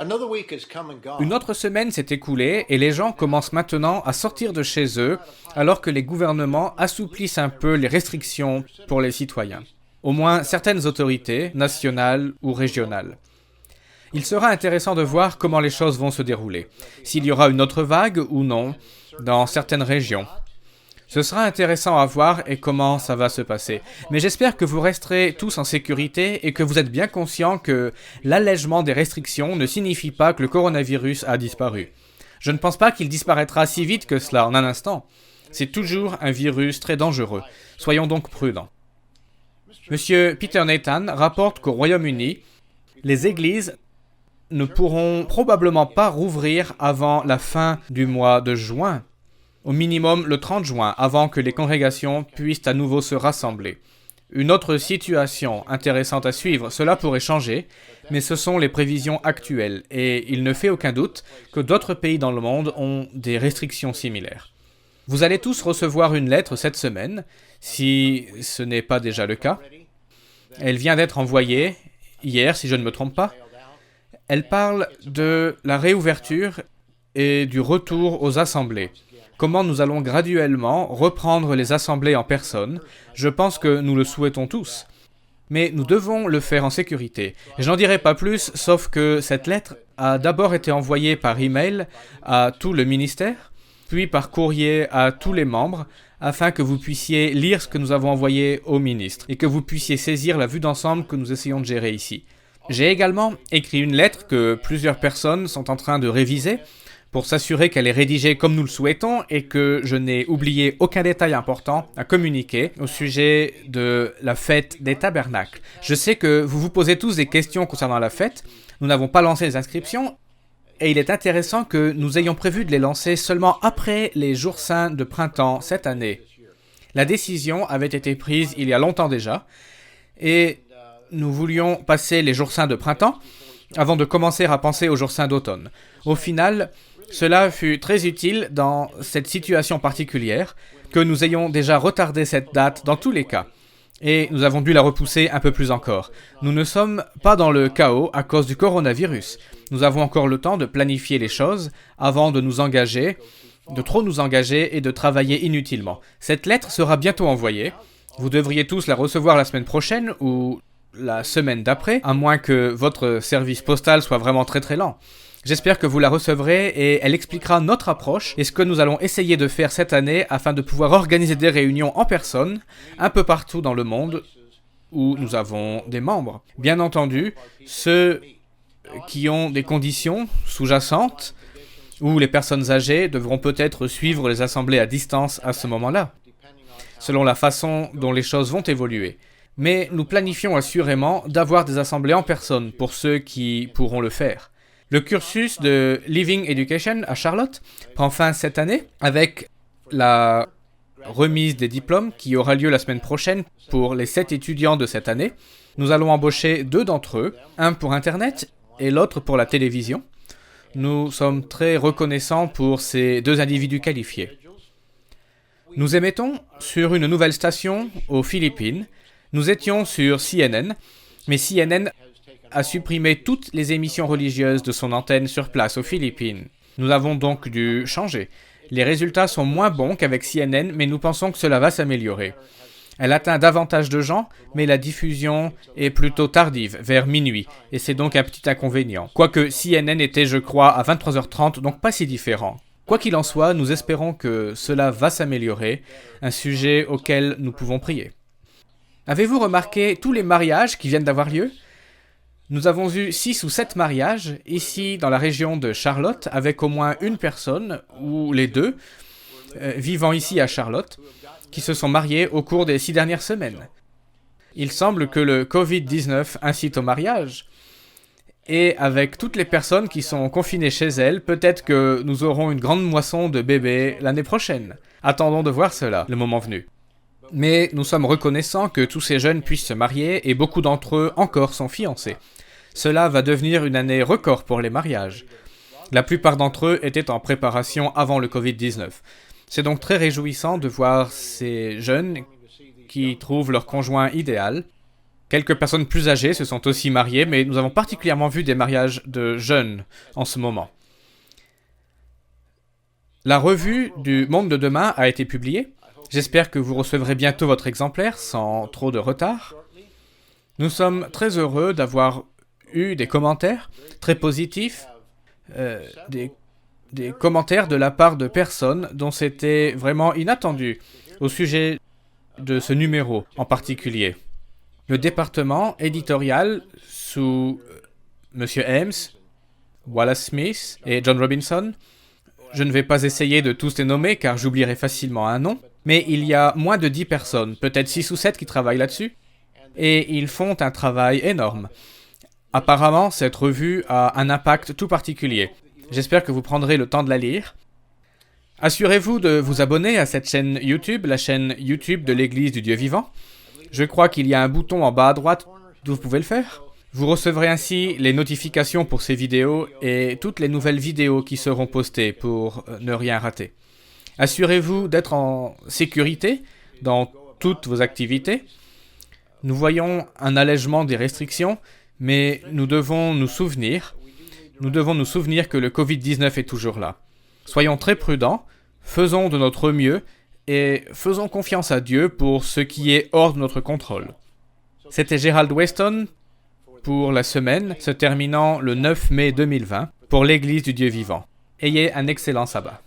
Une autre semaine s'est écoulée et les gens commencent maintenant à sortir de chez eux alors que les gouvernements assouplissent un peu les restrictions pour les citoyens. Au moins certaines autorités, nationales ou régionales. Il sera intéressant de voir comment les choses vont se dérouler, s'il y aura une autre vague ou non dans certaines régions. Ce sera intéressant à voir et comment ça va se passer. Mais j'espère que vous resterez tous en sécurité et que vous êtes bien conscients que l'allègement des restrictions ne signifie pas que le coronavirus a disparu. Je ne pense pas qu'il disparaîtra si vite que cela en un instant. C'est toujours un virus très dangereux. Soyons donc prudents. Monsieur Peter Nathan rapporte qu'au Royaume-Uni, les églises ne pourront probablement pas rouvrir avant la fin du mois de juin. Au minimum le 30 juin, avant que les congrégations puissent à nouveau se rassembler. Une autre situation intéressante à suivre, cela pourrait changer, mais ce sont les prévisions actuelles, et il ne fait aucun doute que d'autres pays dans le monde ont des restrictions similaires. Vous allez tous recevoir une lettre cette semaine, si ce n'est pas déjà le cas. Elle vient d'être envoyée, hier si je ne me trompe pas. Elle parle de la réouverture et du retour aux assemblées. Comment nous allons graduellement reprendre les assemblées en personne. Je pense que nous le souhaitons tous. Mais nous devons le faire en sécurité. Et je n'en dirai pas plus, sauf que cette lettre a d'abord été envoyée par email à tout le ministère, puis par courrier à tous les membres, afin que vous puissiez lire ce que nous avons envoyé au ministre et que vous puissiez saisir la vue d'ensemble que nous essayons de gérer ici. J'ai également écrit une lettre que plusieurs personnes sont en train de réviser, pour s'assurer qu'elle est rédigée comme nous le souhaitons et que je n'ai oublié aucun détail important à communiquer au sujet de la fête des tabernacles. Je sais que vous vous posez tous des questions concernant la fête. Nous n'avons pas lancé les inscriptions et il est intéressant que nous ayons prévu de les lancer seulement après les jours saints de printemps cette année. La décision avait été prise il y a longtemps déjà et nous voulions passer les jours saints de printemps avant de commencer à penser aux jours saints d'automne. Au final, cela fut très utile dans cette situation particulière, que nous ayons déjà retardé cette date dans tous les cas. Et nous avons dû la repousser un peu plus encore. Nous ne sommes pas dans le chaos à cause du coronavirus. Nous avons encore le temps de planifier les choses avant de nous engager, de trop nous engager et de travailler inutilement. Cette lettre sera bientôt envoyée. Vous devriez tous la recevoir la semaine prochaine ou la semaine d'après, à moins que votre service postal soit vraiment très très lent. J'espère que vous la recevrez et elle expliquera notre approche et ce que nous allons essayer de faire cette année afin de pouvoir organiser des réunions en personne, un peu partout dans le monde où nous avons des membres. Bien entendu, ceux qui ont des conditions sous-jacentes ou les personnes âgées devront peut-être suivre les assemblées à distance à ce moment-là, selon la façon dont les choses vont évoluer. Mais nous planifions assurément d'avoir des assemblées en personne pour ceux qui pourront le faire. Le cursus de Living Education à Charlotte prend fin cette année avec la remise des diplômes qui aura lieu la semaine prochaine pour les 7 étudiants de cette année. Nous allons embaucher 2 d'entre eux, un pour Internet et l'autre pour la télévision. Nous sommes très reconnaissants pour ces 2 individus qualifiés. Nous émettons sur une nouvelle station aux Philippines. Nous étions sur CNN, mais CNN a supprimé toutes les émissions religieuses de son antenne sur place aux Philippines. Nous avons donc dû changer. Les résultats sont moins bons qu'avec CNN, mais nous pensons que cela va s'améliorer. Elle atteint davantage de gens, mais la diffusion est plutôt tardive, vers minuit, et c'est donc un petit inconvénient. Quoique CNN était, je crois, à 23h30, donc pas si différent. Quoi qu'il en soit, nous espérons que cela va s'améliorer, un sujet auquel nous pouvons prier. Avez-vous remarqué tous les mariages qui viennent d'avoir lieu ? Nous avons eu 6 ou 7 mariages ici dans la région de Charlotte avec au moins une personne, ou les deux, vivant ici à Charlotte, qui se sont mariés au cours des 6 dernières semaines. Il semble que le Covid-19 incite au mariage, et avec toutes les personnes qui sont confinées chez elles, peut-être que nous aurons une grande moisson de bébés l'année prochaine. Attendons de voir cela, le moment venu. Mais nous sommes reconnaissants que tous ces jeunes puissent se marier et beaucoup d'entre eux encore sont fiancés. Cela va devenir une année record pour les mariages. La plupart d'entre eux étaient en préparation avant le Covid-19. C'est donc très réjouissant de voir ces jeunes qui trouvent leur conjoint idéal Quelques personnes plus âgées se sont aussi mariées, mais nous avons particulièrement vu des mariages de jeunes en ce moment. La revue du Monde de demain a été publiée. J'espère que vous recevrez bientôt votre exemplaire sans trop de retard. Nous sommes très heureux d'avoir eu des commentaires très positifs, des commentaires de la part de personnes dont c'était vraiment inattendu au sujet de ce numéro en particulier. Le département éditorial sous M. Ames, Wallace Smith et John Robinson, je ne vais pas essayer de tous les nommer car j'oublierai facilement un nom, mais il y a moins de 10 personnes, peut-être 6 ou 7 qui travaillent là-dessus, et ils font un travail énorme. Apparemment, cette revue a un impact tout particulier. J'espère que vous prendrez le temps de la lire. Assurez-vous de vous abonner à cette chaîne YouTube, la chaîne YouTube de l'Église du Dieu vivant. Je crois qu'il y a un bouton en bas à droite d'où vous pouvez le faire. Vous recevrez ainsi les notifications pour ces vidéos et toutes les nouvelles vidéos qui seront postées pour ne rien rater. Assurez-vous d'être en sécurité dans toutes vos activités. Nous voyons un allègement des restrictions, mais nous devons nous souvenir que le Covid-19 est toujours là. Soyons très prudents, faisons de notre mieux et faisons confiance à Dieu pour ce qui est hors de notre contrôle. C'était Gerald Weston pour la semaine se terminant le 9 mai 2020 pour l'Église du Dieu vivant. Ayez un excellent sabbat.